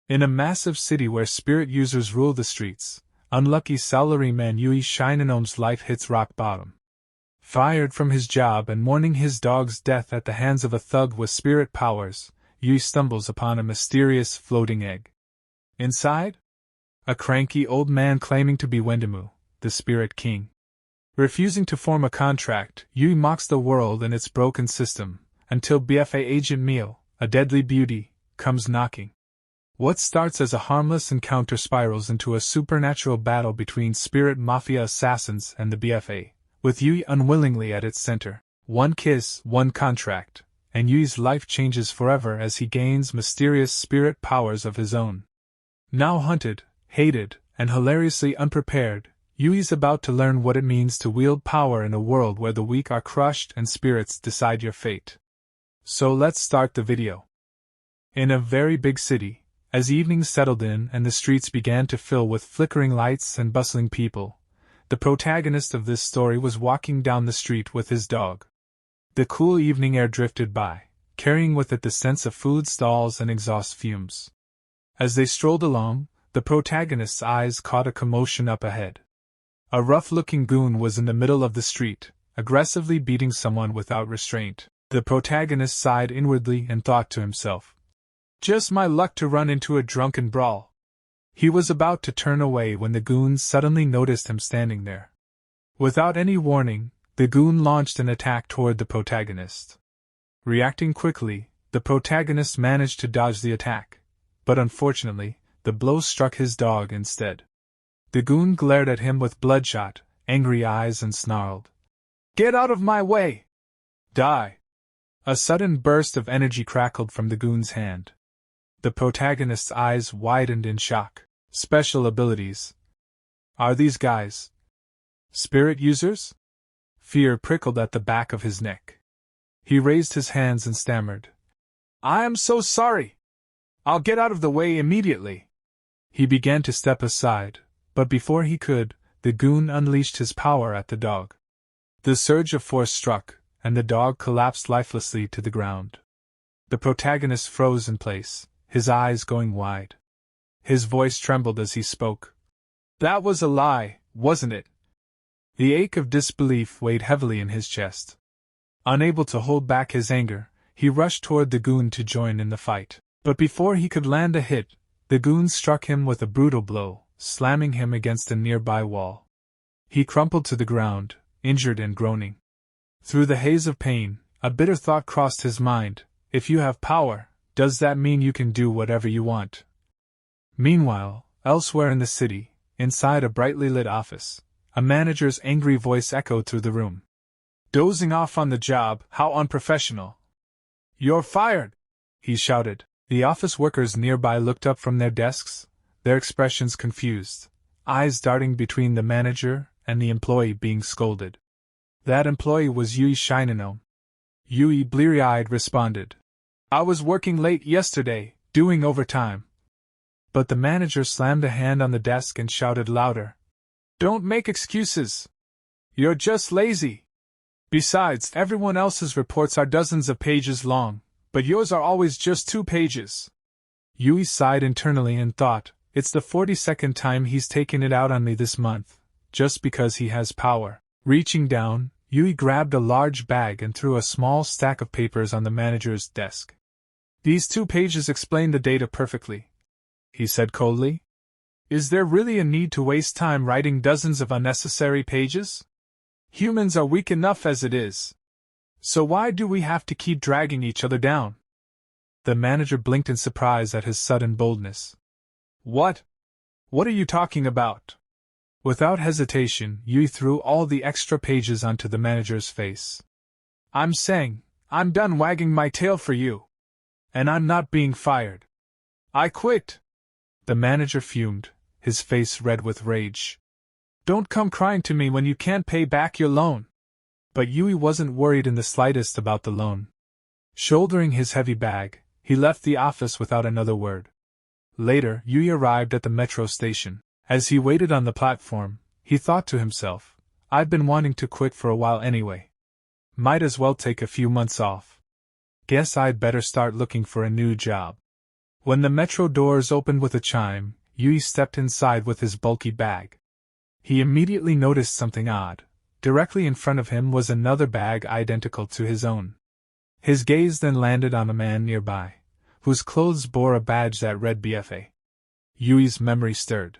In a massive city where spirit users rule the streets, unlucky salaryman Yui Shinonome's life hits rock bottom. Fired from his job and mourning his dog's death at the hands of a thug with spirit powers, Yui stumbles upon a mysterious floating egg. Inside? A cranky old man claiming to be Wendimu, the spirit king. Refusing to form a contract, Yui mocks the world and its broken system, until BFA agent Mio, a deadly beauty, comes knocking. What starts as a harmless encounter spirals into a supernatural battle between spirit mafia assassins and the BFA, with Yui unwillingly at its center. One kiss, one contract, and Yui's life changes forever as he gains mysterious spirit powers of his own. Now hunted, hated, and hilariously unprepared, Yui's about to learn what it means to wield power in a world where the weak are crushed and spirits decide your fate. So let's start the video. In a very big city, as evening settled in and the streets began to fill with flickering lights and bustling people, the protagonist of this story was walking down the street with his dog. The cool evening air drifted by, carrying with it the scents of food stalls and exhaust fumes. As they strolled along, the protagonist's eyes caught a commotion up ahead. A rough-looking goon was in the middle of the street, aggressively beating someone without restraint. The protagonist sighed inwardly and thought to himself, "Just my luck to run into a drunken brawl." He was about to turn away when the goon suddenly noticed him standing there. Without any warning, the goon launched an attack toward the protagonist. Reacting quickly, the protagonist managed to dodge the attack, but unfortunately, the blow struck his dog instead. The goon glared at him with bloodshot, angry eyes and snarled, "Get out of my way! Die!" A sudden burst of energy crackled from the goon's hand. The protagonist's eyes widened in shock. Special abilities. Are these guys spirit users? Fear prickled at the back of his neck. He raised his hands and stammered, "I am so sorry! I'll get out of the way immediately." He began to step aside, but before he could, the goon unleashed his power at the dog. The surge of force struck, and the dog collapsed lifelessly to the ground. The protagonist froze in place, his eyes going wide. His voice trembled as he spoke. "That was a lie, wasn't it?" The ache of disbelief weighed heavily in his chest. Unable to hold back his anger, he rushed toward the goon to join in the fight. But before he could land a hit, the goon struck him with a brutal blow, slamming him against a nearby wall. He crumpled to the ground, injured and groaning. Through the haze of pain, a bitter thought crossed his mind: if you have power, does that mean you can do whatever you want? Meanwhile, elsewhere in the city, inside a brightly lit office, a manager's angry voice echoed through the room. "Dozing off on the job, how unprofessional! You're fired!" he shouted. The office workers nearby looked up from their desks, their expressions confused, eyes darting between the manager and the employee being scolded. That employee was Yui Shinonome. Yui, bleary-eyed, responded, "I was working late yesterday, doing overtime." But the manager slammed a hand on the desk and shouted louder, "Don't make excuses! You're just lazy! Besides, everyone else's reports are dozens of pages long, but yours are always just 2 pages. Yui sighed internally and thought, "It's the 42nd time he's taken it out on me this month, just because he has power." Reaching down, Yui grabbed a large bag and threw a small stack of papers on the manager's desk. "These 2 pages explain the data perfectly," he said coldly. "Is there really a need to waste time writing dozens of unnecessary pages? Humans are weak enough as it is. So why do we have to keep dragging each other down?" The manager blinked in surprise at his sudden boldness. What are you talking about?" Without hesitation, Yui threw all the extra pages onto the manager's face. "I'm saying, I'm done wagging my tail for you. And I'm not being fired. I quit." The manager fumed, his face red with rage. "Don't come crying to me when you can't pay back your loan." But Yui wasn't worried in the slightest about the loan. Shouldering his heavy bag, he left the office without another word. Later, Yui arrived at the metro station. As he waited on the platform, he thought to himself, "I've been wanting to quit for a while anyway. Might as well take a few months off. Guess I'd better start looking for a new job." When the metro doors opened with a chime, Yui stepped inside with his bulky bag. He immediately noticed something odd. Directly in front of him was another bag identical to his own. His gaze then landed on a man nearby, whose clothes bore a badge that read BFA. Yui's memory stirred.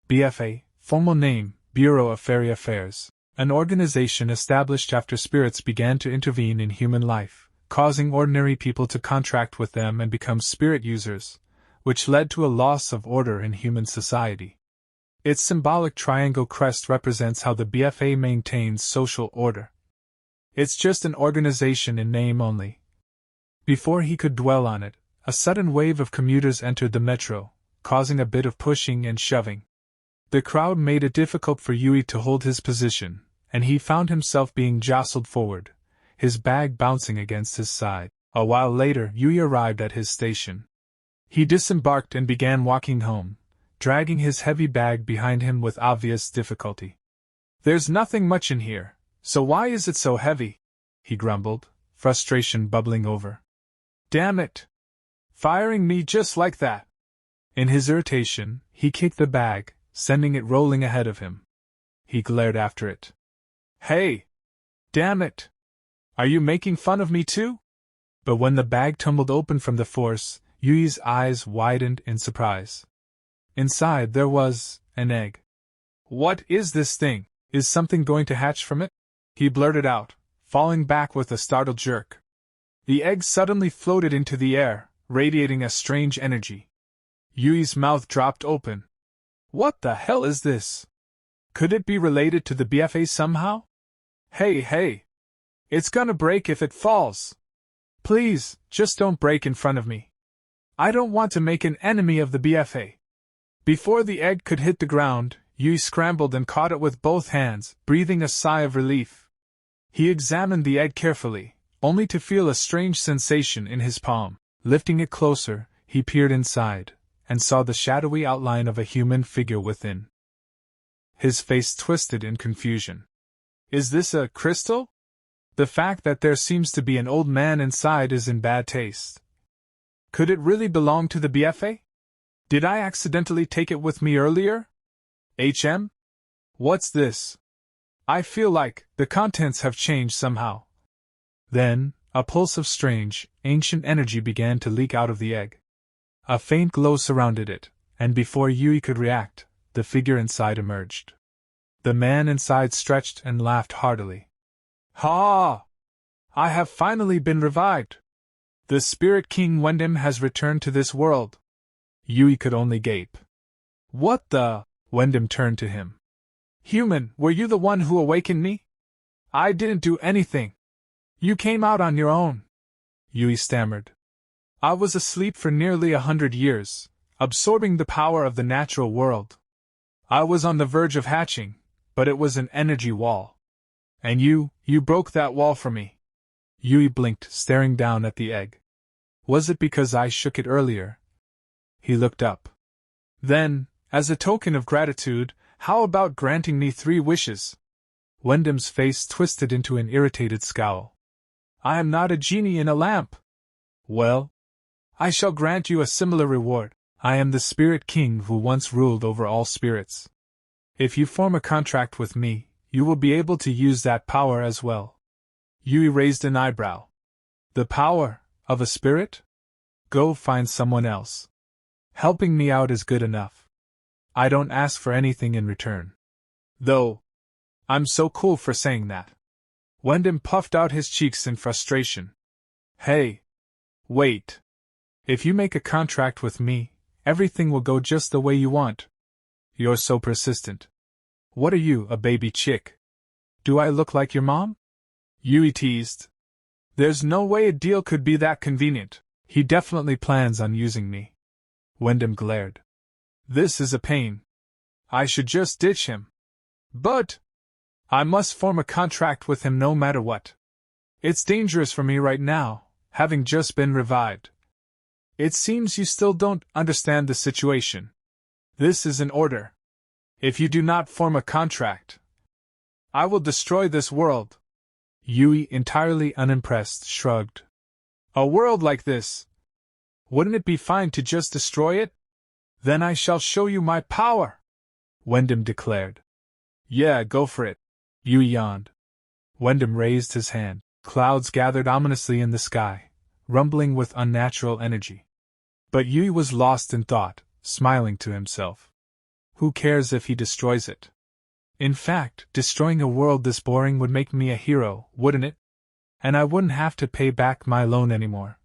BFA, formal name, Bureau of Fairy Affairs, an organization established after spirits began to intervene in human life, causing ordinary people to contract with them and become spirit users, which led to a loss of order in human society. Its symbolic triangle crest represents how the BFA maintains social order. It's just an organization in name only. Before he could dwell on it, a sudden wave of commuters entered the metro, causing a bit of pushing and shoving. The crowd made it difficult for Yui to hold his position, and he found himself being jostled forward, his bag bouncing against his side. A while later, Yui arrived at his station. He disembarked and began walking home, dragging his heavy bag behind him with obvious difficulty. "There's nothing much in here, so why is it so heavy?" he grumbled, frustration bubbling over. "Damn it! Firing me just like that!" In his irritation, he kicked the bag, sending it rolling ahead of him. He glared after it. "Hey! Damn it! Are you making fun of me too?" But when the bag tumbled open from the force, Yui's eyes widened in surprise. Inside there was an egg. "What is this thing? Is something going to hatch from it?" he blurted out, falling back with a startled jerk. The egg suddenly floated into the air, radiating a strange energy. Yui's mouth dropped open. What the hell is this? Could it be related to the BFA somehow? Hey! It's gonna break if it falls. Please, just don't break in front of me. I don't want to make an enemy of the BFA. Before the egg could hit the ground, Yui scrambled and caught it with both hands, breathing a sigh of relief. He examined the egg carefully, only to feel a strange sensation in his palm. Lifting it closer, he peered inside, and saw the shadowy outline of a human figure within. His face twisted in confusion. Is this a crystal? The fact that there seems to be an old man inside is in bad taste. Could it really belong to the BFA? Did I accidentally take it with me earlier? What's this? I feel like the contents have changed somehow. Then, a pulse of strange, ancient energy began to leak out of the egg. A faint glow surrounded it, and before Yui could react, the figure inside emerged. The man inside stretched and laughed heartily. Ha! I have finally been revived. The Spirit King Wendim has returned to this world. Yui could only gape. What the? Wendim turned to him. Human, were you the one who awakened me? I didn't do anything. You came out on your own. Yui stammered. I was asleep for nearly 100 years, absorbing the power of the natural world. I was on the verge of hatching, but it was an energy wall. And you broke that wall for me. Yui blinked, staring down at the egg. Was it because I shook it earlier? He looked up. Then, as a token of gratitude, how about granting me 3 wishes? Wendim's face twisted into an irritated scowl. I am not a genie in a lamp. Well, I shall grant you a similar reward. I am the Spirit King who once ruled over all spirits. If you form a contract with me, you will be able to use that power as well. Yui raised an eyebrow. The power of a spirit? Go find someone else. Helping me out is good enough. I don't ask for anything in return. Though, I'm so cool for saying that. Wendim puffed out his cheeks in frustration. Hey! Wait. If you make a contract with me, everything will go just the way you want. You're so persistent. What are you, a baby chick? Do I look like your mom? Yui teased. There's no way a deal could be that convenient. He definitely plans on using me. Wendim glared. This is a pain. I should just ditch him. But I must form a contract with him no matter what. It's dangerous for me right now, having just been revived. It seems you still don't understand the situation. This is an order. If you do not form a contract, I will destroy this world. Yui, entirely unimpressed, shrugged. A world like this? Wouldn't it be fine to just destroy it? Then I shall show you my power, Wyndham declared. Yeah, go for it, Yui yawned. Wyndham raised his hand. Clouds gathered ominously in the sky, rumbling with unnatural energy. But Yui was lost in thought, smiling to himself. Who cares if he destroys it? In fact, destroying a world this boring would make me a hero, wouldn't it? And I wouldn't have to pay back my loan anymore.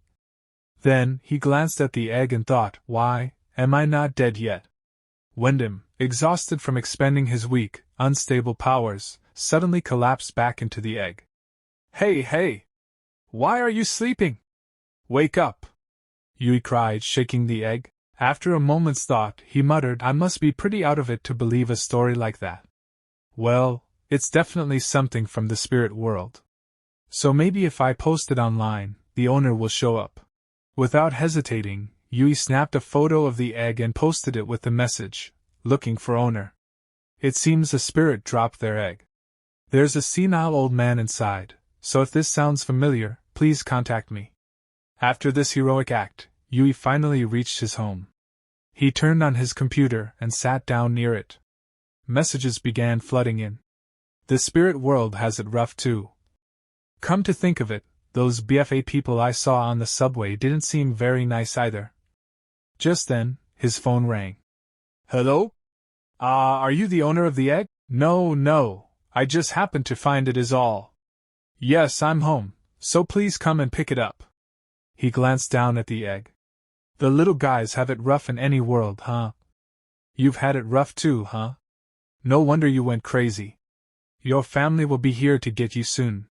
Then, he glanced at the egg and thought, why, am I not dead yet? Wyndham, exhausted from expending his weak, unstable powers, suddenly collapsed back into the egg. Hey! Why are you sleeping? Wake up! Yui cried, shaking the egg. After a moment's thought, he muttered, I must be pretty out of it to believe a story like that. Well, it's definitely something from the spirit world. So maybe if I post it online, the owner will show up. Without hesitating, Yui snapped a photo of the egg and posted it with the message, looking for owner. It seems a spirit dropped their egg. There's a senile old man inside, so if this sounds familiar, please contact me. After this heroic act, Yui finally reached his home. He turned on his computer and sat down near it. Messages began flooding in. The spirit world has it rough too. Come to think of it, those BFA people I saw on the subway didn't seem very nice either. Just then, his phone rang. Hello? Are you the owner of the egg? No, I just happened to find it is all. Yes, I'm home, so please come and pick it up. He glanced down at the egg. The little guys have it rough in any world, huh? You've had it rough too, huh? No wonder you went crazy. Your family will be here to get you soon.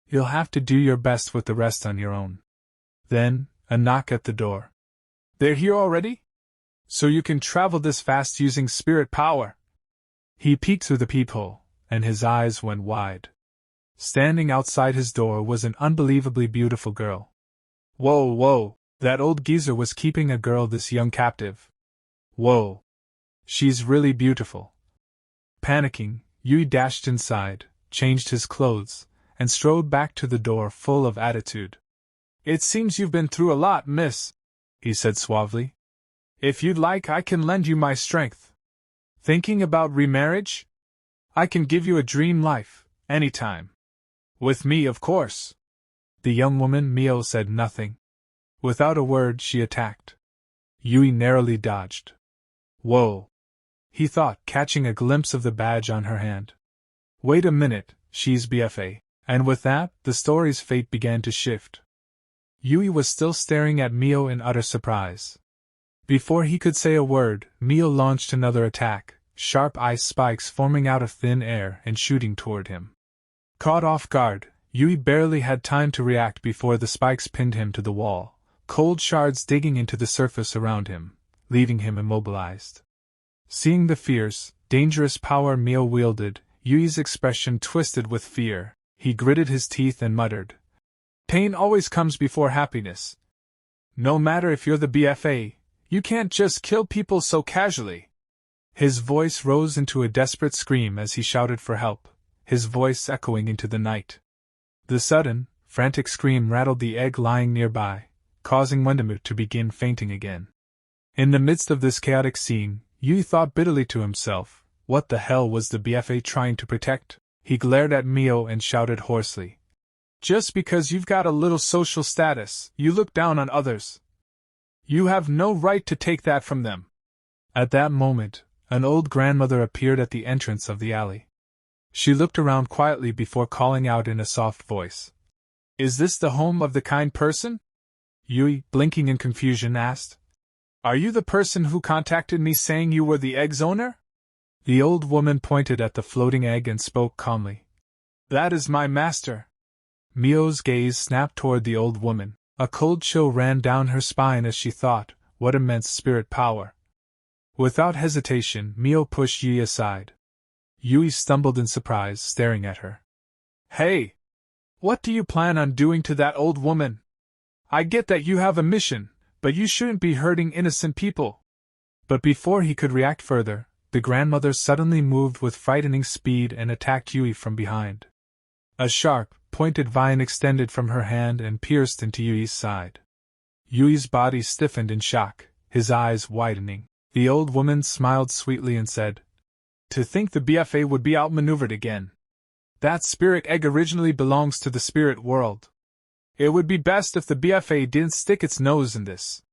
You'll have to do your best with the rest on your own. Then, a knock at the door. They're here already? So you can travel this fast using spirit power? He peeked through the peephole, and his eyes went wide. Standing outside his door was an unbelievably beautiful girl. Whoa, that old geezer was keeping a girl this young captive. Whoa. She's really beautiful. Panicking, Yui dashed inside, changed his clothes, and strode back to the door full of attitude. It seems you've been through a lot, miss, he said suavely. If you'd like, I can lend you my strength. Thinking about remarriage? I can give you a dream life, anytime. With me, of course. The young woman, Mio, said nothing. Without a word, she attacked. Yui narrowly dodged. Whoa, he thought, catching a glimpse of the badge on her hand. Wait a minute, she's BFA. And with that, the story's fate began to shift. Yui was still staring at Mio in utter surprise. Before he could say a word, Mio launched another attack, sharp ice spikes forming out of thin air and shooting toward him. Caught off guard, Yui barely had time to react before the spikes pinned him to the wall, cold shards digging into the surface around him, leaving him immobilized. Seeing the fierce, dangerous power Mio wielded, Yui's expression twisted with fear. He gritted his teeth and muttered, Pain always comes before happiness. No matter if you're the BFA, you can't just kill people so casually. His voice rose into a desperate scream as he shouted for help, his voice echoing into the night. The sudden, frantic scream rattled the egg lying nearby, causing Wyndham to begin fainting again. In the midst of this chaotic scene, Yui thought bitterly to himself, what the hell was the BFA trying to protect? He glared at Mio and shouted hoarsely. Just because you've got a little social status, you look down on others. You have no right to take that from them. At that moment, an old grandmother appeared at the entrance of the alley. She looked around quietly before calling out in a soft voice. Is this the home of the kind person? Yui, blinking in confusion, asked. Are you the person who contacted me saying you were the egg's owner? The old woman pointed at the floating egg and spoke calmly. That is my master. Mio's gaze snapped toward the old woman. A cold chill ran down her spine as she thought, what immense spirit power. Without hesitation, Mio pushed Yui aside. Yui stumbled in surprise, staring at her. Hey! What do you plan on doing to that old woman? I get that you have a mission, but you shouldn't be hurting innocent people. But before he could react further, the grandmother suddenly moved with frightening speed and attacked Yui from behind. A sharp, pointed vine extended from her hand and pierced into Yui's side. Yui's body stiffened in shock, his eyes widening. The old woman smiled sweetly and said, "To think the BFA would be outmaneuvered again. That spirit egg originally belongs to the spirit world. It would be best if the BFA didn't stick its nose in this."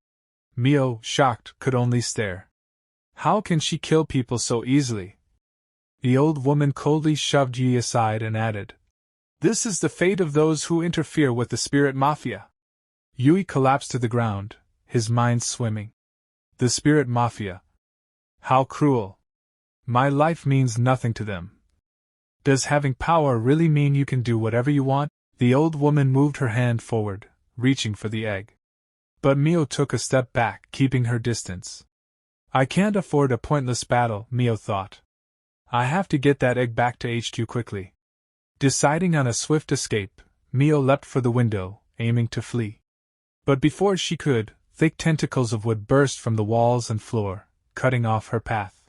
Mio, shocked, could only stare. How can she kill people so easily? The old woman coldly shoved Yui aside and added, "This is the fate of those who interfere with the spirit mafia." Yui collapsed to the ground, his mind swimming. The spirit mafia. How cruel. My life means nothing to them. Does having power really mean you can do whatever you want? The old woman moved her hand forward, reaching for the egg. But Mio took a step back, keeping her distance. I can't afford a pointless battle, Mio thought. I have to get that egg back to HQ quickly. Deciding on a swift escape, Mio leapt for the window, aiming to flee. But before she could, thick tentacles of wood burst from the walls and floor, cutting off her path.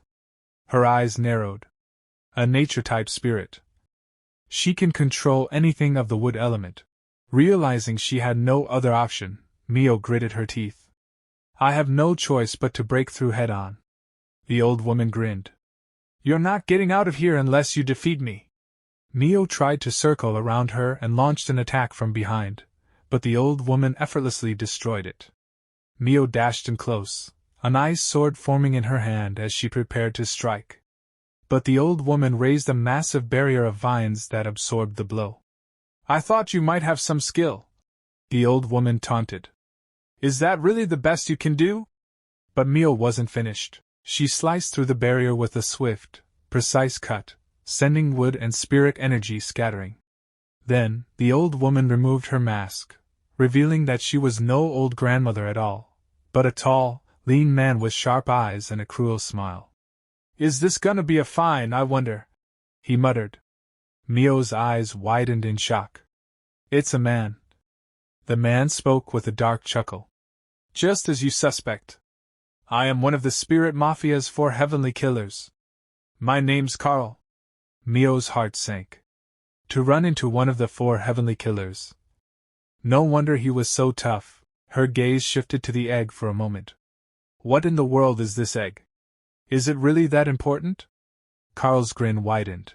Her eyes narrowed. A nature-type spirit. She can control anything of the wood element. Realizing she had no other option, Mio gritted her teeth. I have no choice but to break through head-on. The old woman grinned. You're not getting out of here unless you defeat me. Mio tried to circle around her and launched an attack from behind, but the old woman effortlessly destroyed it. Mio dashed in close, an ice sword forming in her hand as she prepared to strike. But the old woman raised a massive barrier of vines that absorbed the blow. I thought you might have some skill, the old woman taunted. Is that really the best you can do? But Mio wasn't finished. She sliced through the barrier with a swift, precise cut, sending wood and spirit energy scattering. Then, the old woman removed her mask, revealing that she was no old grandmother at all, but a tall, lean man with sharp eyes and a cruel smile. Is this gonna be a fine, I wonder? He muttered. Mio's eyes widened in shock. It's a man. The man spoke with a dark chuckle. Just as you suspect. I am one of the spirit mafia's 4 heavenly killers. My name's Carl. Mio's heart sank. To run into one of the 4 heavenly killers. No wonder he was so tough. Her gaze shifted to the egg for a moment. What in the world is this egg? Is it really that important? Carl's grin widened.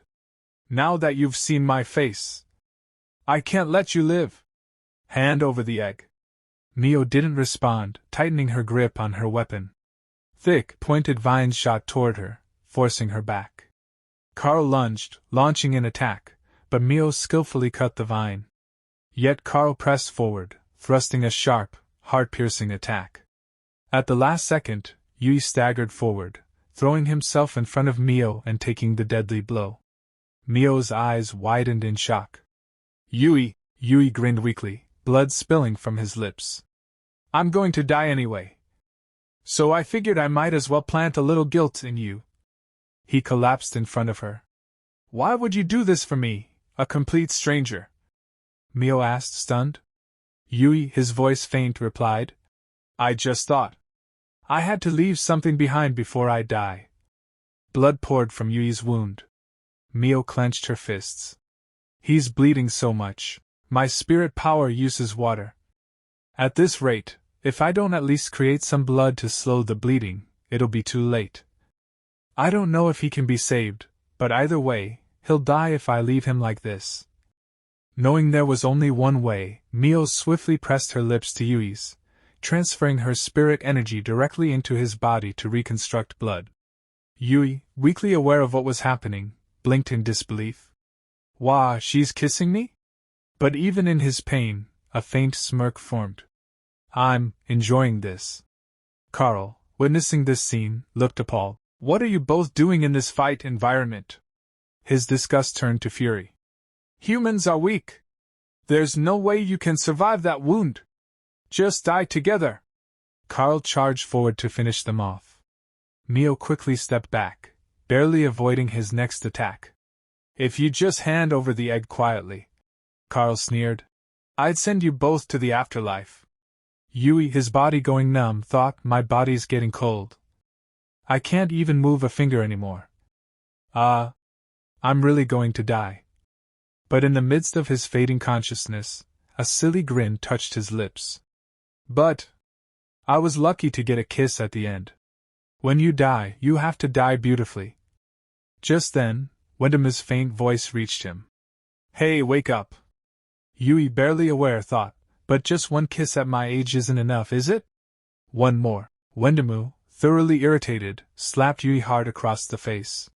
Now that you've seen my face, I can't let you live. Hand over the egg. Mio didn't respond, tightening her grip on her weapon. Thick, pointed vines shot toward her, forcing her back. Carl lunged, launching an attack, but Mio skillfully cut the vine. Yet Carl pressed forward, thrusting a sharp, heart-piercing attack. At the last second, Yui staggered forward, throwing himself in front of Mio and taking the deadly blow. Mio's eyes widened in shock. Yui grinned weakly, blood spilling from his lips. I'm going to die anyway. So I figured I might as well plant a little guilt in you. He collapsed in front of her. Why would you do this for me, a complete stranger? Mio asked, stunned. Yui, his voice faint, replied. I just thought. I had to leave something behind before I die. Blood poured from Yui's wound. Mio clenched her fists. He's bleeding so much. My spirit power uses water. At this rate, if I don't at least create some blood to slow the bleeding, it'll be too late. I don't know if he can be saved, but either way, he'll die if I leave him like this. Knowing there was only one way, Mio swiftly pressed her lips to Yui's, transferring her spirit energy directly into his body to reconstruct blood. Yui, weakly aware of what was happening, blinked in disbelief. Wah, she's kissing me? But even in his pain, a faint smirk formed. I'm enjoying this. Carl, witnessing this scene, looked appalled. What are you both doing in this fight environment? His disgust turned to fury. Humans are weak. There's no way you can survive that wound. Just die together. Carl charged forward to finish them off. Mio quickly stepped back, barely avoiding his next attack. If you just hand over the egg quietly, Carl sneered, I'd send you both to the afterlife. Yui, his body going numb, thought, my body's getting cold. I can't even move a finger anymore. I'm really going to die. But in the midst of his fading consciousness, a silly grin touched his lips. But, I was lucky to get a kiss at the end. When you die, you have to die beautifully. Just then, Wendima's faint voice reached him. Hey, wake up. Yui, barely aware, thought, but just one kiss at my age isn't enough, is it? One more. Wendimu, thoroughly irritated, slapped Yui hard across the face.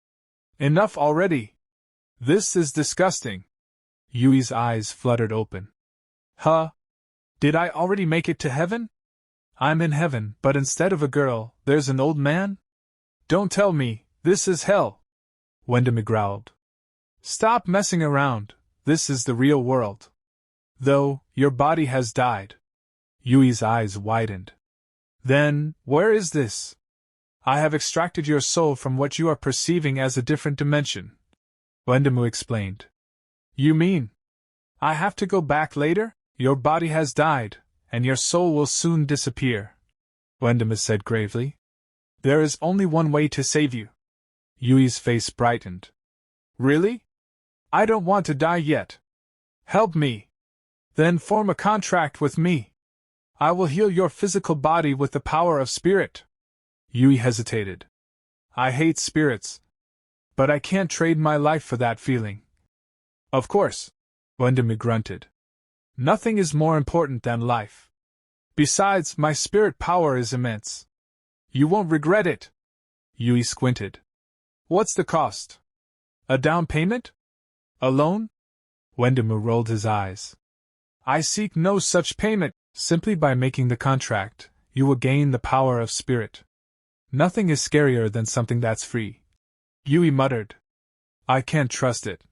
Enough already! This is disgusting! Yui's eyes fluttered open. Huh? Did I already make it to heaven? I'm in heaven, but instead of a girl, there's an old man? Don't tell me, this is hell! Wendima growled. Stop messing around, this is the real world. Though, your body has died. Yui's eyes widened. Then, where is this? I have extracted your soul from what you are perceiving as a different dimension. Wendimu explained. You mean? I have to go back later? Your body has died, and your soul will soon disappear. Wendima said gravely. There is only one way to save you. Yui's face brightened. Really? I don't want to die yet. Help me. Then form a contract with me. I will heal your physical body with the power of spirit. Yui hesitated. I hate spirits. But I can't trade my life for that feeling. Of course, Wendima grunted. Nothing is more important than life. Besides, my spirit power is immense. You won't regret it. Yui squinted. What's the cost? A down payment? A loan? Wendima rolled his eyes. I seek no such payment. Simply by making the contract, you will gain the power of spirit. Nothing is scarier than something that's free. Yui muttered. I can't trust it.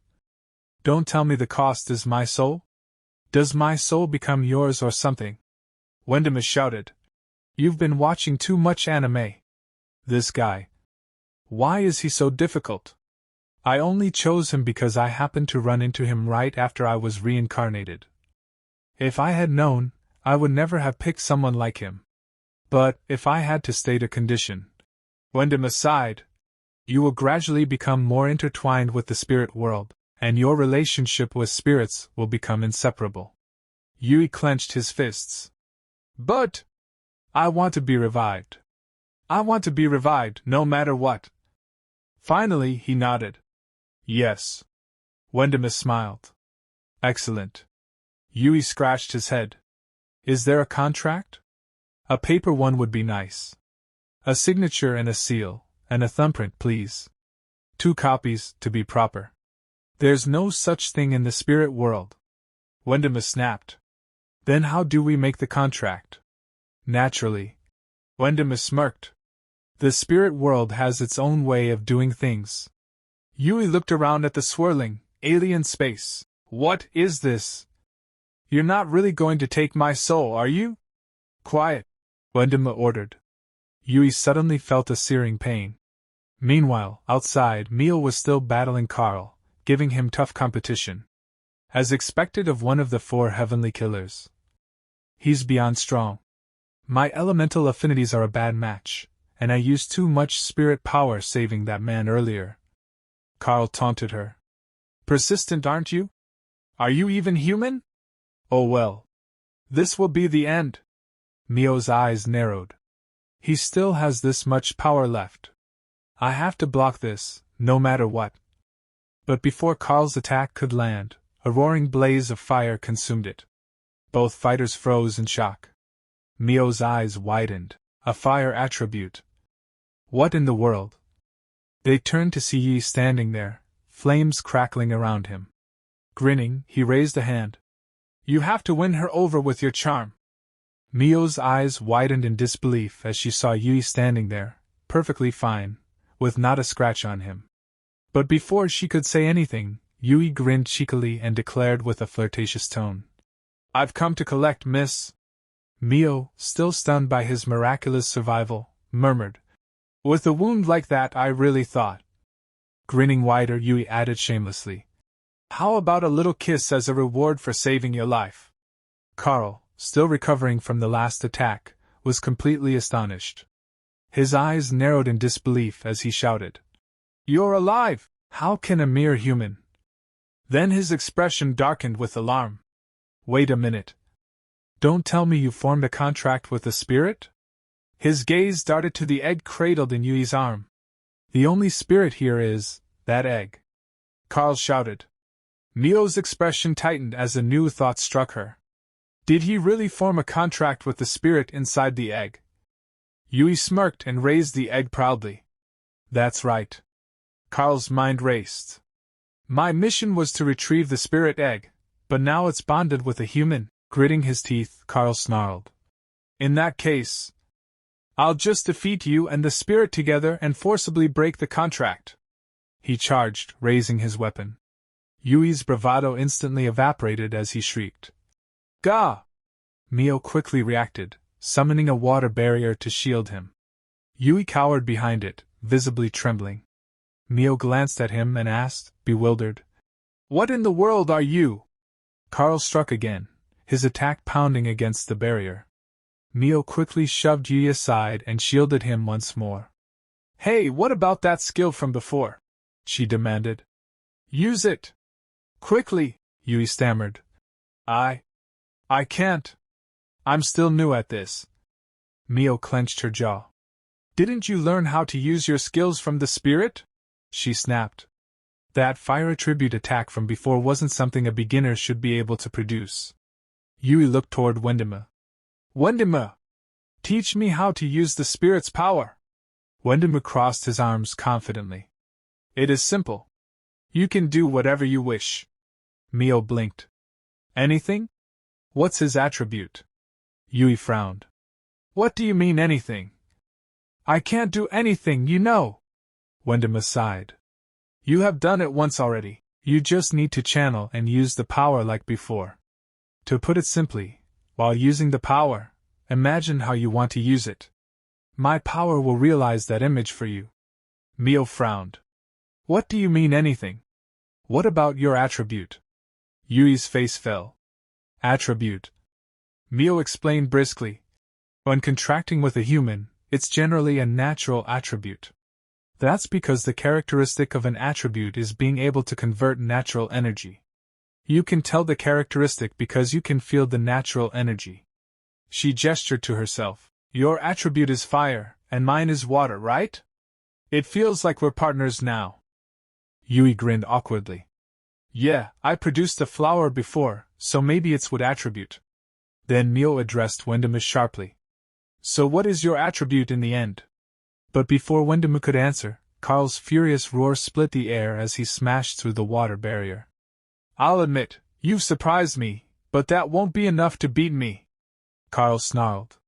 Don't tell me the cost is my soul? Does my soul become yours or something? Wendima shouted. You've been watching too much anime. This guy. Why is he so difficult? I only chose him because I happened to run into him right after I was reincarnated. If I had known, I would never have picked someone like him. But, if I had to state a condition. Wendima sighed. You will gradually become more intertwined with the spirit world, and your relationship with spirits will become inseparable. Yui clenched his fists. But! I want to be revived. I want to be revived, no matter what. Finally, he nodded. Yes. Wendima smiled. Excellent. Yui scratched his head. Is there a contract? A paper one would be nice. A signature and a seal, and a thumbprint, please. 2 copies, to be proper. There's no such thing in the spirit world. Wendima snapped. Then how do we make the contract? Naturally. Wendima smirked. The spirit world has its own way of doing things. Yui looked around at the swirling, alien space. What is this? You're not really going to take my soul, are you? Quiet, Wendima ordered. Yui suddenly felt a searing pain. Meanwhile, outside, Mio was still battling Carl, giving him tough competition. As expected of one of the 4 heavenly killers. He's beyond strong. My elemental affinities are a bad match, and I used too much spirit power saving that man earlier. Carl taunted her. Persistent, aren't you? Are you even human? Oh well. This will be the end. Mio's eyes narrowed. He still has this much power left. I have to block this, no matter what. But before Carl's attack could land, a roaring blaze of fire consumed it. Both fighters froze in shock. Mio's eyes widened. A fire attribute. What in the world? They turned to see Yi standing there, flames crackling around him. Grinning, he raised a hand. You have to win her over with your charm. Mio's eyes widened in disbelief as she saw Yui standing there, perfectly fine, with not a scratch on him. But before she could say anything, Yui grinned cheekily and declared with a flirtatious tone. I've come to collect, miss. Mio, still stunned by his miraculous survival, murmured. With a wound like that, I really thought. Grinning wider, Yui added shamelessly. How about a little kiss as a reward for saving your life? Carl, still recovering from the last attack, was completely astonished. His eyes narrowed in disbelief as he shouted. You're alive! How can a mere human? Then his expression darkened with alarm. Wait a minute. Don't tell me you formed a contract with the spirit? His gaze darted to the egg cradled in Yui's arm. The only spirit here is that egg, Carl shouted. Mio's expression tightened as a new thought struck her. Did he really form a contract with the spirit inside the egg? Yui smirked and raised the egg proudly. That's right. Carl's mind raced. My mission was to retrieve the spirit egg, but now it's bonded with a human. Gritting his teeth, Carl snarled. In that case, I'll just defeat you and the spirit together and forcibly break the contract. He charged, raising his weapon. Yui's bravado instantly evaporated as he shrieked. Gah! Mio quickly reacted, summoning a water barrier to shield him. Yui cowered behind it, visibly trembling. Mio glanced at him and asked, bewildered, What in the world are you? Carl struck again, his attack pounding against the barrier. Mio quickly shoved Yui aside and shielded him once more. Hey, what about that skill from before? She demanded. Use it! Quickly, Yui stammered. I can't. I'm still new at this. Mio clenched her jaw. Didn't you learn how to use your skills from the spirit? She snapped. That fire attribute attack from before wasn't something a beginner should be able to produce. Yui looked toward Wendima. Wendima! Teach me how to use the spirit's power! Wendima crossed his arms confidently. It is simple. You can do whatever you wish. Mio blinked. Anything? What's his attribute? Yui frowned. What do you mean anything? I can't do anything, you know. Wendima sighed. You have done it once already. You just need to channel and use the power like before. To put it simply, while using the power, imagine how you want to use it. My power will realize that image for you. Mio frowned. What do you mean anything? What about your attribute? Yui's face fell. Attribute. Mio explained briskly. When contracting with a human, it's generally a natural attribute. That's because the characteristic of an attribute is being able to convert natural energy. You can tell the characteristic because you can feel the natural energy. She gestured to herself. Your attribute is fire, and mine is water, right? It feels like we're partners now. Yui grinned awkwardly. Yeah, I produced a flower before, so maybe it's wood attribute. Then Mio addressed Wendima sharply. So what is your attribute in the end? But before Wendima could answer, Carl's furious roar split the air as he smashed through the water barrier. I'll admit, you've surprised me, but that won't be enough to beat me. Carl snarled.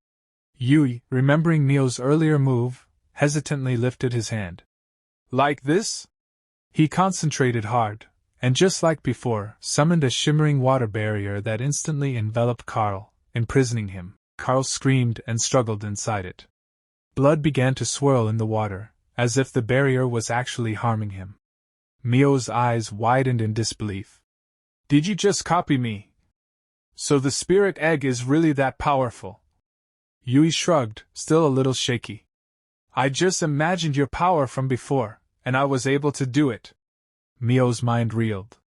Yui, remembering Mio's earlier move, hesitantly lifted his hand. Like this? He concentrated hard, and just like before, summoned a shimmering water barrier that instantly enveloped Carl, imprisoning him. Carl screamed and struggled inside it. Blood began to swirl in the water, as if the barrier was actually harming him. Mio's eyes widened in disbelief. Did you just copy me? So the spirit egg is really that powerful? Yui shrugged, still a little shaky. I just imagined your power from before, and I was able to do it. Mio's mind reeled.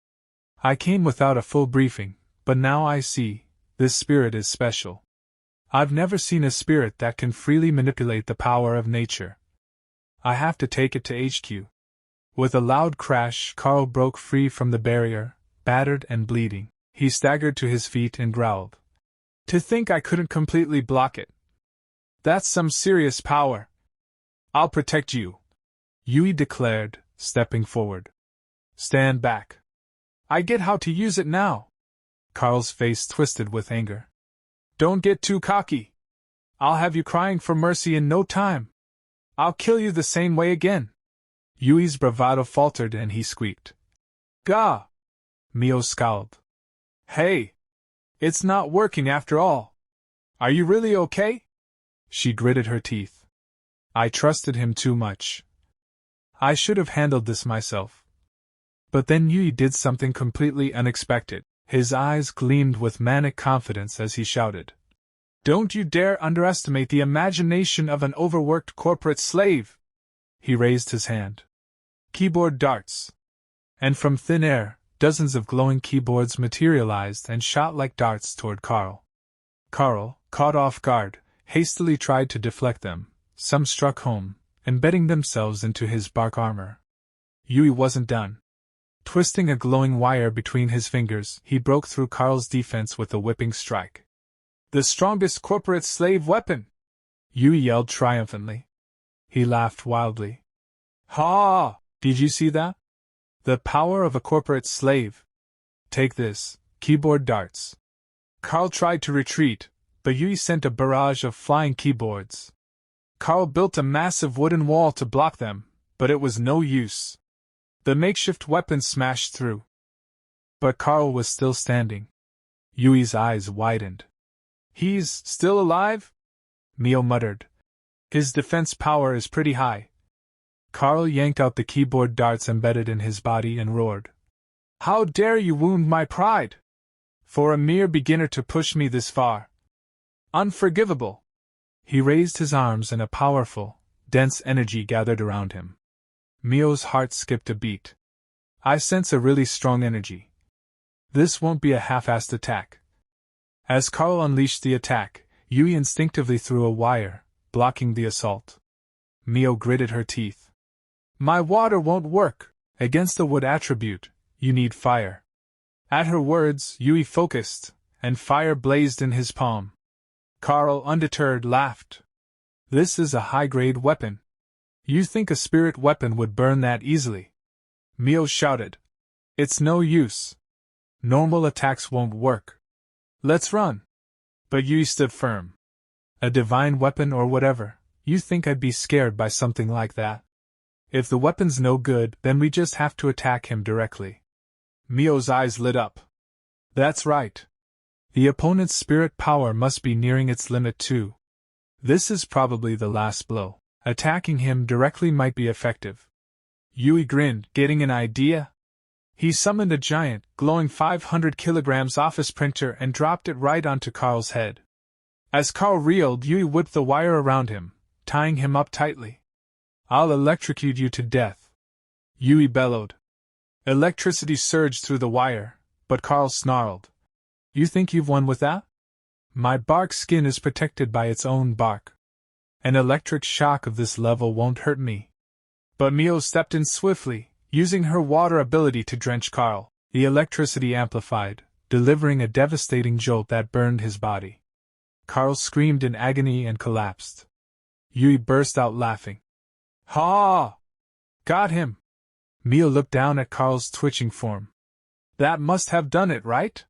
I came without a full briefing, but now I see, this spirit is special. I've never seen a spirit that can freely manipulate the power of nature. I have to take it to HQ. With a loud crash, Carl broke free from the barrier, battered and bleeding. He staggered to his feet and growled. To think I couldn't completely block it. That's some serious power. I'll protect you, Yui declared, stepping forward. Stand back. I get how to use it now. Carl's face twisted with anger. Don't get too cocky. I'll have you crying for mercy in no time. I'll kill you the same way again. Yui's bravado faltered and he squeaked. Gah! Mio scowled. Hey! It's not working after all. Are you really okay? She gritted her teeth. I trusted him too much. I should have handled this myself. But then Yui did something completely unexpected. His eyes gleamed with manic confidence as he shouted. Don't you dare underestimate the imagination of an overworked corporate slave! He raised his hand. Keyboard darts. And from thin air, dozens of glowing keyboards materialized and shot like darts toward Carl. Carl, caught off guard, hastily tried to deflect them. Some struck home, embedding themselves into his bark armor. Yui wasn't done. Twisting a glowing wire between his fingers, he broke through Carl's defense with a whipping strike. "The strongest corporate slave weapon!" Yui yelled triumphantly. He laughed wildly. "Ha! Did you see that? The power of a corporate slave! Take this, keyboard darts." Carl tried to retreat, but Yui sent a barrage of flying keyboards. Carl built a massive wooden wall to block them, but it was no use. The makeshift weapon smashed through. But Carl was still standing. Yui's eyes widened. "He's still alive?" Mio muttered. "His defense power is pretty high." Carl yanked out the keyboard darts embedded in his body and roared. "How dare you wound my pride? For a mere beginner to push me this far. Unforgivable!" He raised his arms and a powerful, dense energy gathered around him. Mio's heart skipped a beat. "I sense a really strong energy. This won't be a half-assed attack." As Carl unleashed the attack, Yui instinctively threw a wire, blocking the assault. Mio gritted her teeth. "My water won't work. Against the wood attribute, you need fire." At her words, Yui focused, and fire blazed in his palm. Carl, undeterred, laughed. "This is a high-grade weapon. You think a spirit weapon would burn that easily?" Mio shouted. "It's no use. Normal attacks won't work. Let's run." But Yui stood firm. "A divine weapon or whatever, you think I'd be scared by something like that? If the weapon's no good, then we just have to attack him directly." Mio's eyes lit up. "That's right. The opponent's spirit power must be nearing its limit too. This is probably the last blow. Attacking him directly might be effective." Yui grinned, getting an idea. He summoned a giant, glowing 500 kilograms office printer and dropped it right onto Carl's head. As Carl reeled, Yui whipped the wire around him, tying him up tightly. "I'll electrocute you to death," Yui bellowed. Electricity surged through the wire, but Carl snarled. "You think you've won with that? My bark skin is protected by its own bark. An electric shock of this level won't hurt me." But Mio stepped in swiftly, using her water ability to drench Carl. The electricity amplified, delivering a devastating jolt that burned his body. Carl screamed in agony and collapsed. Yui burst out laughing. "Ha! Got him!" Mio looked down at Carl's twitching form. "That must have done it, right?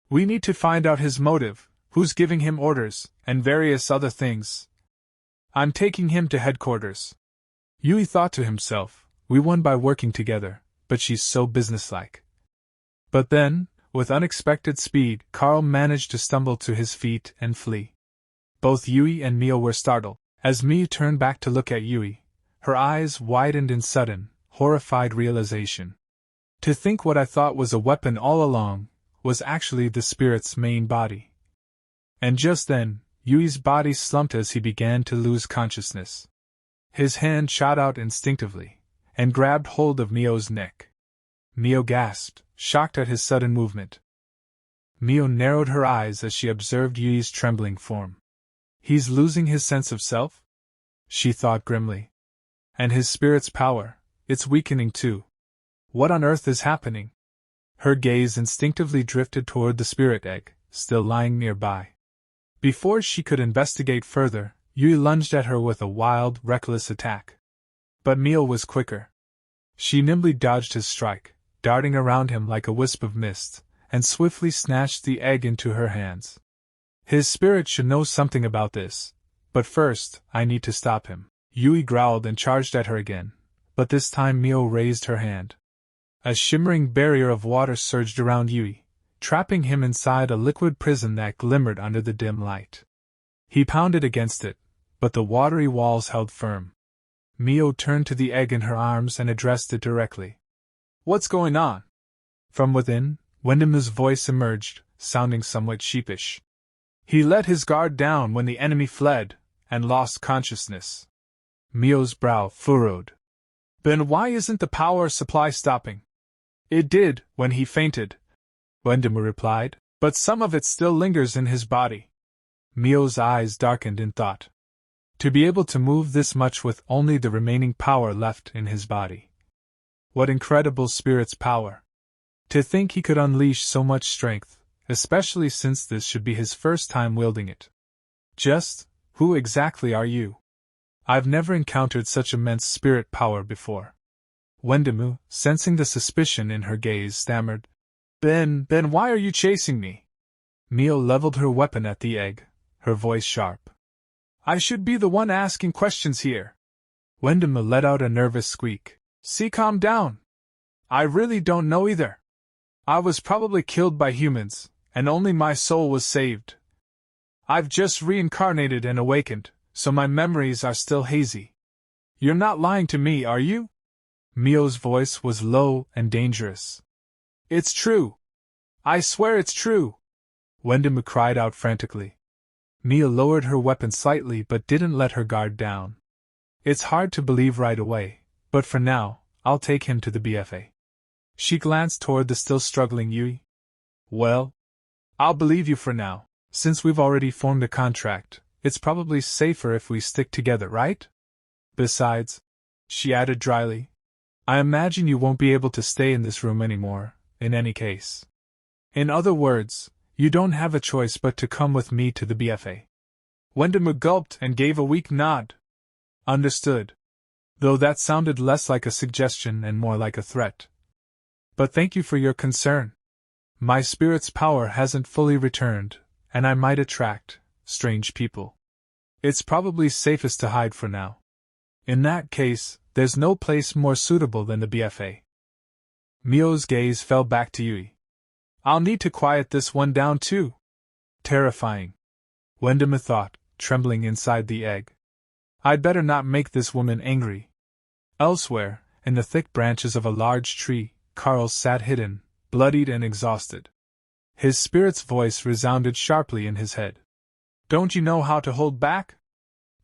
We need to find out his motive, who's giving him orders, and various other things. I'm taking him to headquarters." Yui thought to himself, "We won by working together, but she's so businesslike." But then, with unexpected speed, Carl managed to stumble to his feet and flee. Both Yui and Mio were startled. As Mio turned back to look at Yui, her eyes widened in sudden, horrified realization. To think what I thought was a weapon all along was actually the spirit's main body. And just then, Yui's body slumped as he began to lose consciousness. His hand shot out instinctively, and grabbed hold of Mio's neck. Mio gasped, shocked at his sudden movement. Mio narrowed her eyes as she observed Yui's trembling form. "He's losing his sense of self?" she thought grimly. "And his spirit's power, it's weakening too. What on earth is happening?" Her gaze instinctively drifted toward the spirit egg, still lying nearby. Before she could investigate further, Yui lunged at her with a wild, reckless attack. But Mio was quicker. She nimbly dodged his strike, darting around him like a wisp of mist, and swiftly snatched the egg into her hands. "His spirit should know something about this, but first, I need to stop him." Yui growled and charged at her again, but this time Mio raised her hand. A shimmering barrier of water surged around Yui, trapping him inside a liquid prison that glimmered under the dim light. He pounded against it, but the watery walls held firm. Mio turned to the egg in her arms and addressed it directly. "What's going on?" From within, Wendimu's voice emerged, sounding somewhat sheepish. "He let his guard down when the enemy fled, and lost consciousness." Mio's brow furrowed. "Then why isn't the power supply stopping?" "It did, when he fainted," Wendimu replied, "but some of it still lingers in his body." Mio's eyes darkened in thought. To be able to move this much with only the remaining power left in his body. What incredible spirit's power! To think he could unleash so much strength, especially since this should be his first time wielding it. Just, who exactly are you? I've never encountered such immense spirit power before. Wendimu, sensing the suspicion in her gaze, stammered, Ben, why are you chasing me? Mio leveled her weapon at the egg, her voice sharp. I should be the one asking questions here. Wendimu let out a nervous squeak. See, calm down. I really don't know either. I was probably killed by humans, and only my soul was saved. I've just reincarnated and awakened, so my memories are still hazy. You're not lying to me, are you? Mio's voice was low and dangerous. It's true. I swear it's true. Wendimu cried out frantically. Mio lowered her weapon slightly but didn't let her guard down. It's hard to believe right away, but for now, I'll take him to the BFA. She glanced toward the still struggling Yui. Well, I'll believe you for now. Since we've already formed a contract, it's probably safer if we stick together, right? Besides, she added dryly, I imagine you won't be able to stay in this room anymore, in any case. In other words, you don't have a choice but to come with me to the BFA. Wendimu gulped and gave a weak nod. Understood. Though that sounded less like a suggestion and more like a threat. But thank you for your concern. My spirit's power hasn't fully returned, and I might attract strange people. It's probably safest to hide for now. In that case, there's no place more suitable than the BFA. Mio's gaze fell back to Yui. I'll need to quiet this one down too. Terrifying. Wendimu thought, trembling inside the egg. I'd better not make this woman angry. Elsewhere, in the thick branches of a large tree, Carl sat hidden, bloodied and exhausted. His spirit's voice resounded sharply in his head. Don't you know how to hold back?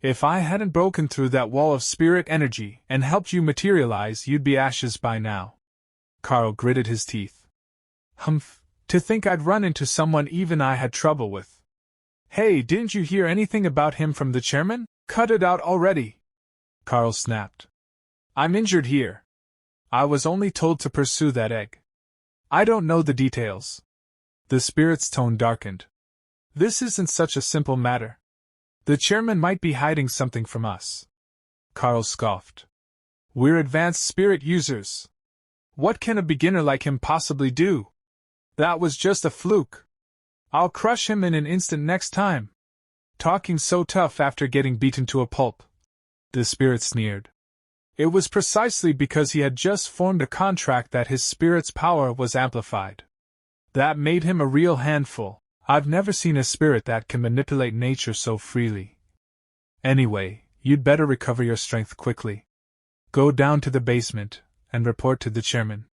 If I hadn't broken through that wall of spirit energy and helped you materialize, you'd be ashes by now. Carl gritted his teeth. Humph, to think I'd run into someone even I had trouble with. Hey, didn't you hear anything about him from the chairman? Cut it out already! Carl snapped. I'm injured here. I was only told to pursue that egg. I don't know the details. The spirit's tone darkened. This isn't such a simple matter. The chairman might be hiding something from us. Carl scoffed. We're advanced spirit users. What can a beginner like him possibly do? That was just a fluke. I'll crush him in an instant next time. Talking so tough after getting beaten to a pulp. The spirit sneered. It was precisely because he had just formed a contract that his spirit's power was amplified. That made him a real handful. I've never seen a spirit that can manipulate nature so freely. Anyway, you'd better recover your strength quickly. Go down to the basement and report to the chairman.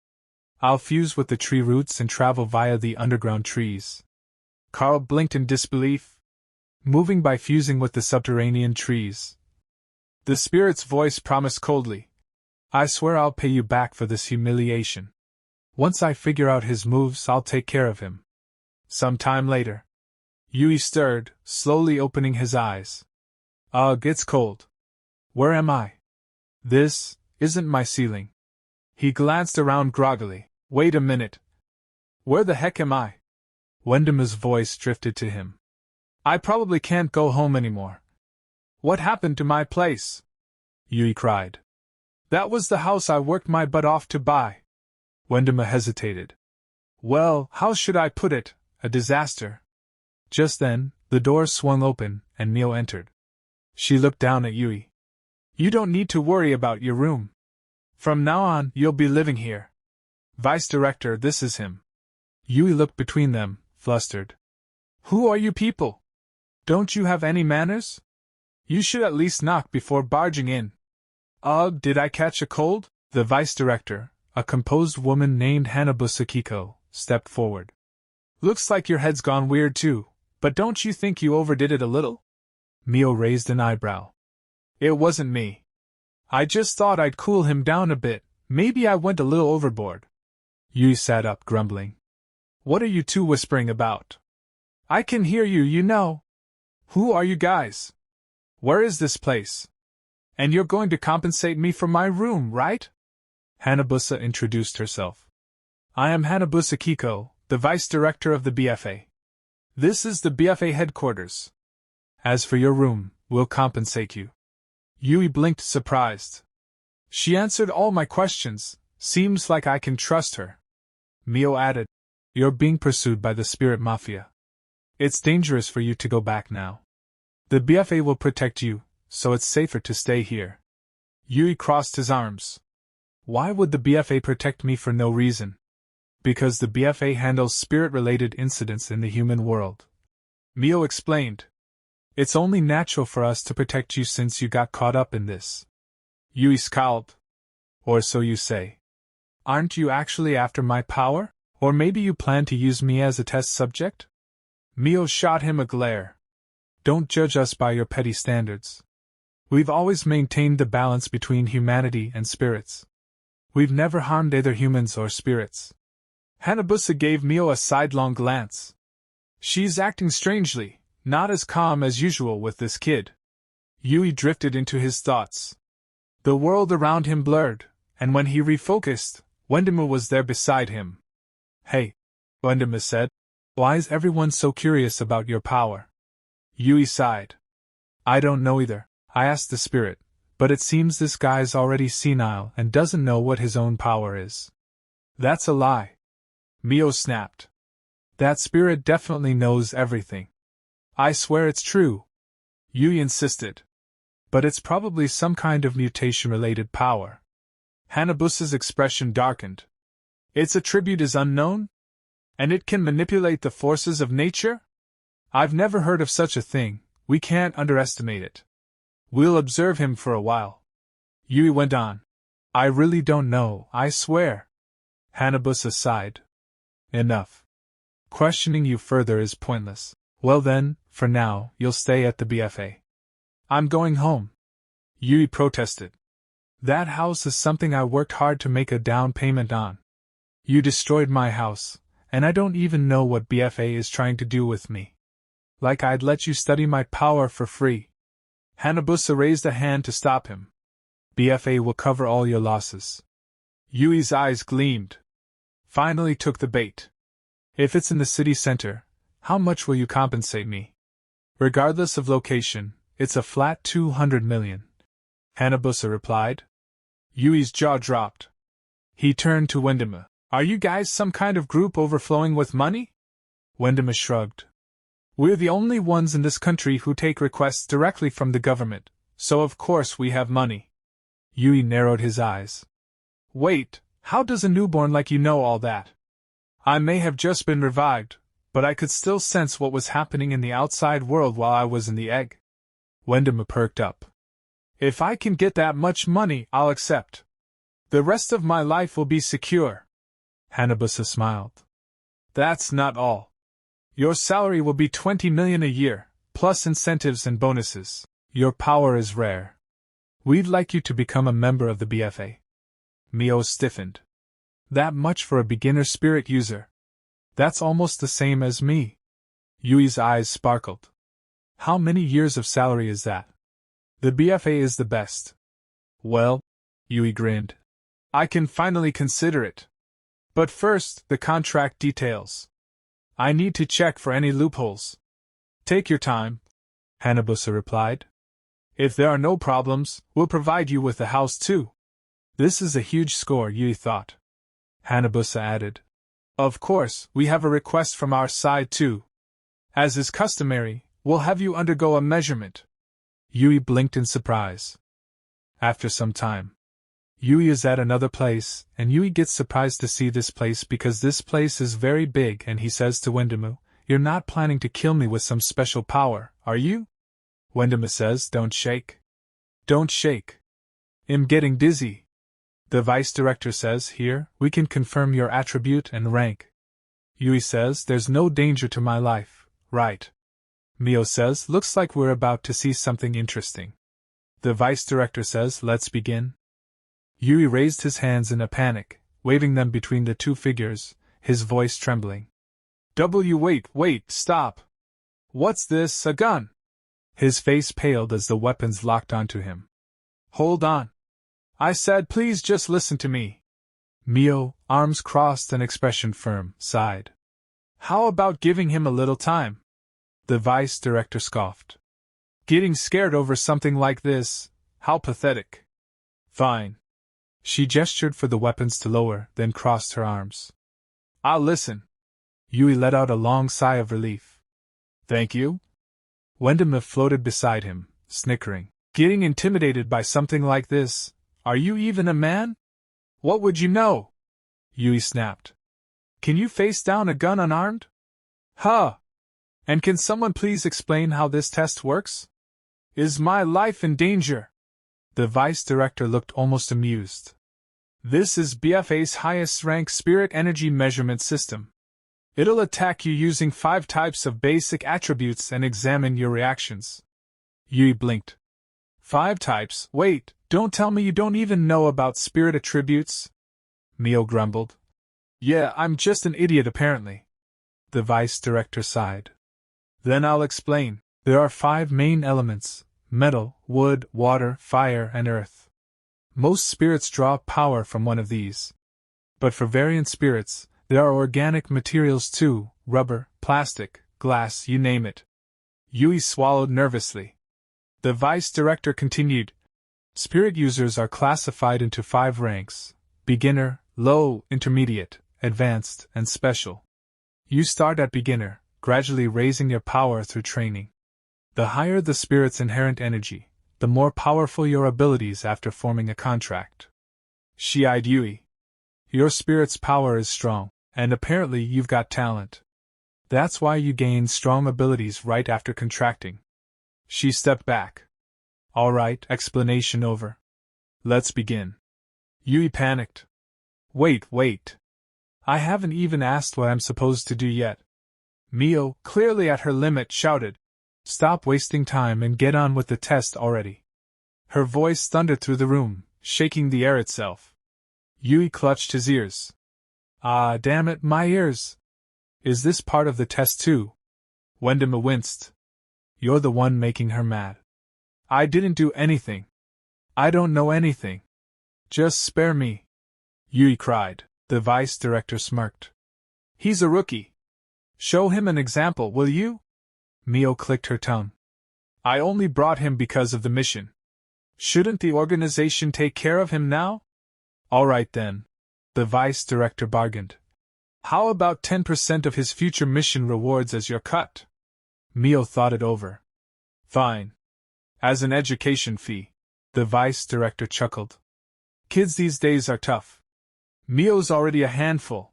I'll fuse with the tree roots and travel via the underground trees. Carl blinked in disbelief. Moving by fusing with the subterranean trees. The spirit's voice promised coldly. I swear I'll pay you back for this humiliation. Once I figure out his moves, I'll take care of him. Some time later. Yui stirred, slowly opening his eyes. Ugh, it's cold. Where am I? This isn't my ceiling. He glanced around groggily. Wait a minute. Where the heck am I? Wendimu's voice drifted to him. I probably can't go home anymore. What happened to my place? Yui cried. That was the house I worked my butt off to buy. Wendimu hesitated. Well, how should I put it? A disaster. Just then, the door swung open, and Mio entered. She looked down at Yui. You don't need to worry about your room. From now on, you'll be living here. Vice Director, this is him. Yui looked between them, flustered. Who are you people? Don't you have any manners? You should at least knock before barging in. Ugh, did I catch a cold? The Vice Director, a composed woman named Hanabu Sakiko, stepped forward. Looks like your head's gone weird too, but don't you think you overdid it a little? Mio raised an eyebrow. It wasn't me. I just thought I'd cool him down a bit. Maybe I went a little overboard. Yui sat up, grumbling. What are you two whispering about? I can hear you, you know. Who are you guys? Where is this place? And you're going to compensate me for my room, right? Hanabusa introduced herself. I am Hanabusa Kiko, the vice director of the BFA. This is the BFA headquarters. As for your room, we'll compensate you. Yui blinked surprised. She answered all my questions, seems like I can trust her. Mio added, You're being pursued by the spirit mafia. It's dangerous for you to go back now. The BFA will protect you, so it's safer to stay here. Yui crossed his arms. Why would the BFA protect me for no reason? Because the BFA handles spirit-related incidents in the human world. Mio explained. It's only natural for us to protect you since you got caught up in this. Yui scowled. Or so you say. Aren't you actually after my power? Or maybe you plan to use me as a test subject? Mio shot him a glare. Don't judge us by your petty standards. We've always maintained the balance between humanity and spirits. We've never harmed either humans or spirits. Hanabusa gave Mio a sidelong glance. She's acting strangely, not as calm as usual with this kid. Yui drifted into his thoughts. The world around him blurred, and when he refocused, Wendemu was there beside him. Hey, Wendemu said. Why is everyone so curious about your power? Yui sighed. I don't know either, I asked the spirit, but it seems this guy's already senile and doesn't know what his own power is. That's a lie. Mio snapped. That spirit definitely knows everything. I swear it's true. Yui insisted. But it's probably some kind of mutation-related power. Hanabusa's expression darkened. Its attribute is unknown? And it can manipulate the forces of nature? I've never heard of such a thing, we can't underestimate it. We'll observe him for a while. Yui went on. I really don't know, I swear. Hanabusa sighed. Enough. Questioning you further is pointless. Well then, for now, you'll stay at the BFA. I'm going home. Yui protested. That house is something I worked hard to make a down payment on. You destroyed my house, and I don't even know what BFA is trying to do with me. Like I'd let you study my power for free. Hanabusa raised a hand to stop him. BFA will cover all your losses. Yui's eyes gleamed. Finally took the bait. If it's in the city center, how much will you compensate me? Regardless of location, it's a flat 200 million. Hanabusa replied. Yui's jaw dropped. He turned to Wendemu. Are you guys some kind of group overflowing with money? Wendemu shrugged. We're the only ones in this country who take requests directly from the government, so of course we have money. Yui narrowed his eyes. Wait, how does a newborn like you know all that? I may have just been revived, but I could still sense what was happening in the outside world while I was in the egg. Wendemu perked up. If I can get that much money, I'll accept. The rest of my life will be secure. Hanabusa smiled. That's not all. Your salary will be 20 million a year, plus incentives and bonuses. Your power is rare. We'd like you to become a member of the BFA. Mio stiffened. That much for a beginner spirit user. That's almost the same as me. Yui's eyes sparkled. How many years of salary is that? The BFA is the best. Well, Yui grinned. I can finally consider it. But first, the contract details. I need to check for any loopholes. Take your time, Hanabusa replied. If there are no problems, we'll provide you with the house too. This is a huge score, Yui thought. Hanabusa added. Of course, we have a request from our side too. As is customary, we'll have you undergo a measurement. Yui blinked in surprise. After some time, Yui is at another place, and Yui gets surprised to see this place because this place is very big, and he says to Wendemu, You're not planning to kill me with some special power, are you? Wendemu says, Don't shake. Don't shake. I'm getting dizzy. The vice director says, Here, we can confirm your attribute and rank. Yui says, There's no danger to my life, right? Mio says, Looks like we're about to see something interesting. The vice director says, Let's begin. Yui raised his hands in a panic, waving them between the two figures, his voice trembling. Wait, stop. What's this, a gun? His face paled as the weapons locked onto him. Hold on. I said please just listen to me. Mio, arms crossed and expression firm, sighed. How about giving him a little time? The vice director scoffed. Getting scared over something like this, how pathetic. Fine. She gestured for the weapons to lower, then crossed her arms. I'll listen. Yui let out a long sigh of relief. Thank you? Wendema floated beside him, snickering. Getting intimidated by something like this? Are you even a man? What would you know? Yui snapped. Can you face down a gun unarmed? Huh. And can someone please explain how this test works? Is my life in danger? The vice director looked almost amused. This is BFA's highest rank spirit energy measurement system. It'll attack you using 5 types of basic attributes and examine your reactions. Yui blinked. 5 types? Wait, don't tell me you don't even know about spirit attributes? Mio grumbled. Yeah, I'm just an idiot apparently. The vice director sighed. Then I'll explain. There are 5 main elements: metal, wood, water, fire, and earth. Most spirits draw power from one of these. But for variant spirits, there are organic materials too: rubber, plastic, glass, you name it. Yui swallowed nervously. The vice director continued. Spirit users are classified into 5 ranks: beginner, low, intermediate, advanced, and special. You start at beginner, gradually raising your power through training. The higher the spirit's inherent energy, the more powerful your abilities after forming a contract. She eyed Yui. Your spirit's power is strong, and apparently you've got talent. That's why you gain strong abilities right after contracting. She stepped back. All right, explanation over. Let's begin. Yui panicked. Wait. I haven't even asked what I'm supposed to do yet. Mio, clearly at her limit, shouted. Stop wasting time and get on with the test already. Her voice thundered through the room, shaking the air itself. Yui clutched his ears. Ah, damn it, my ears! Is this part of the test too? Wendema winced. You're the one making her mad. I didn't do anything. I don't know anything. Just spare me. Yui cried. The vice director smirked. He's a rookie. Show him an example, will you? Mio clicked her tongue. I only brought him because of the mission. Shouldn't the organization take care of him now? All right then. The vice director bargained. How about 10% of his future mission rewards as your cut? Mio thought it over. Fine. As an education fee. The vice director chuckled. Kids these days are tough. Mio's already a handful.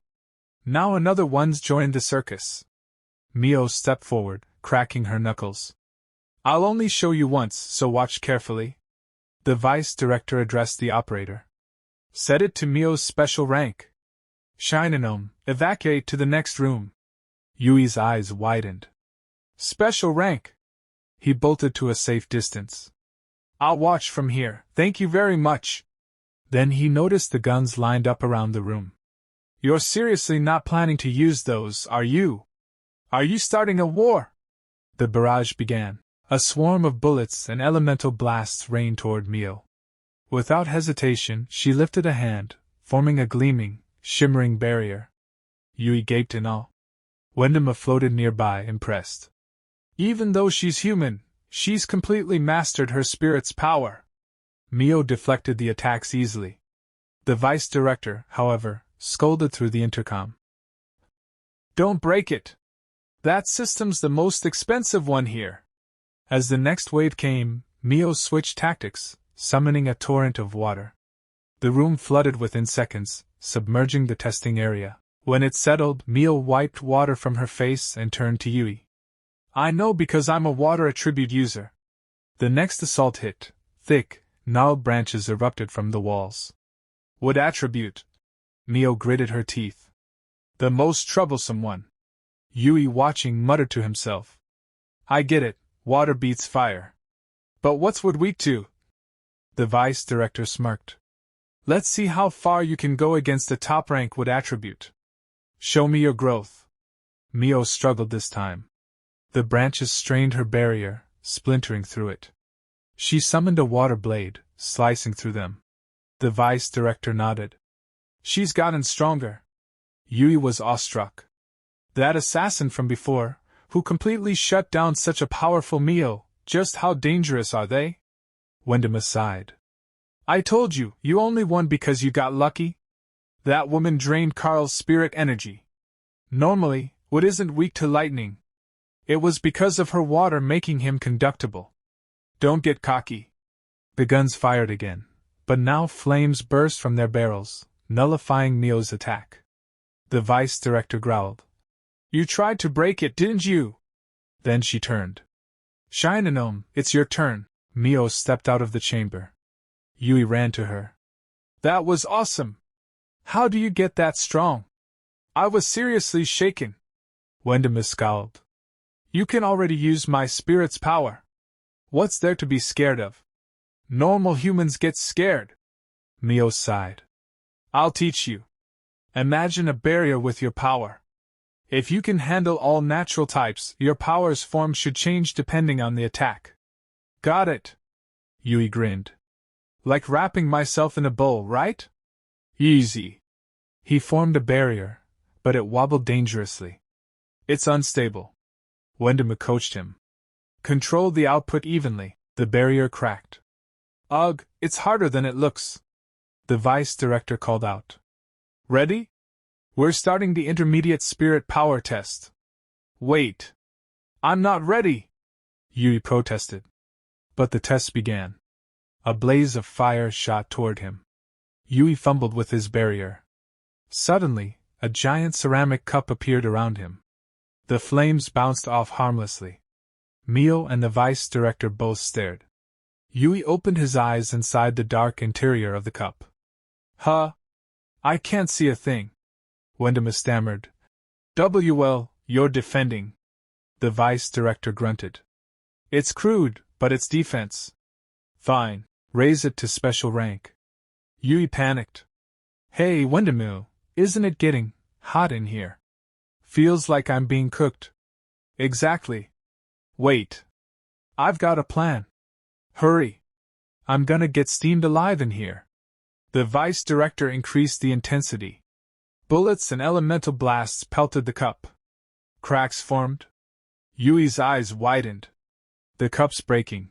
Now another one's joined the circus. Mio stepped forward, cracking her knuckles. I'll only show you once, so watch carefully. The vice director addressed the operator. Set it to Mio's special rank. Shinonome, evacuate to the next room. Yui's eyes widened. Special rank. He bolted to a safe distance. I'll watch from here, thank you very much. Then he noticed the guns lined up around the room. You're seriously not planning to use those, are you? Are you starting a war? The barrage began. A swarm of bullets and elemental blasts rained toward Mio. Without hesitation, she lifted a hand, forming a gleaming, shimmering barrier. Yui gaped in awe. Wendema floated nearby, impressed. Even though she's human, she's completely mastered her spirit's power. Mio deflected the attacks easily. The vice director, however, scolded through the intercom. Don't break it. That system's the most expensive one here. As the next wave came, Mio switched tactics, summoning a torrent of water. The room flooded within seconds, submerging the testing area. When it settled, Mio wiped water from her face and turned to Yui. I know because I'm a water attribute user. The next assault hit. Thick, gnarled branches erupted from the walls. Wood attribute. Mio gritted her teeth. The most troublesome one. Yui, watching, muttered to himself. I get it, water beats fire. But what's wood weak to? The vice director smirked. Let's see how far you can go against the top-rank wood attribute. Show me your growth. Mio struggled this time. The branches strained her barrier, splintering through it. She summoned a water blade, slicing through them. The vice director nodded. She's gotten stronger. Yui was awestruck. That assassin from before, who completely shut down such a powerful Mio, just how dangerous are they? Wendema sighed. I told you, you only won because you got lucky. That woman drained Carl's spirit energy. Normally, wood isn't weak to lightning. It was because of her water making him conductible. Don't get cocky. The guns fired again, but now flames burst from their barrels, nullifying Mio's attack. The vice director growled. You tried to break it, didn't you? Then she turned. Shinonome, it's your turn. Mio stepped out of the chamber. Yui ran to her. That was awesome. How do you get that strong? I was seriously shaken. Wendema scowled. You can already use my spirit's power. What's there to be scared of? Normal humans get scared. Mio sighed. I'll teach you. Imagine a barrier with your power. If you can handle all natural types, your power's form should change depending on the attack. Got it. Yui grinned. Like wrapping myself in a bowl, right? Easy. He formed a barrier, but it wobbled dangerously. It's unstable. Wendema coached him. Control the output evenly. The barrier cracked. Ugh, it's harder than it looks. The vice director called out. Ready? We're starting the intermediate spirit power test. Wait. I'm not ready. Yui protested. But the test began. A blaze of fire shot toward him. Yui fumbled with his barrier. Suddenly, a giant ceramic cup appeared around him. The flames bounced off harmlessly. Mio and the vice director both stared. Yui opened his eyes inside the dark interior of the cup. Huh? I can't see a thing. Wendema stammered. Well, you're defending. The vice director grunted. It's crude, but it's defense. Fine, raise it to special rank. Yui panicked. Hey, Wendemu, isn't it getting hot in here? Feels like I'm being cooked. Exactly. Wait. I've got a plan. Hurry. I'm gonna get steamed alive in here. The vice director increased the intensity. Bullets and elemental blasts pelted the cup. Cracks formed. Yui's eyes widened. The cup's breaking.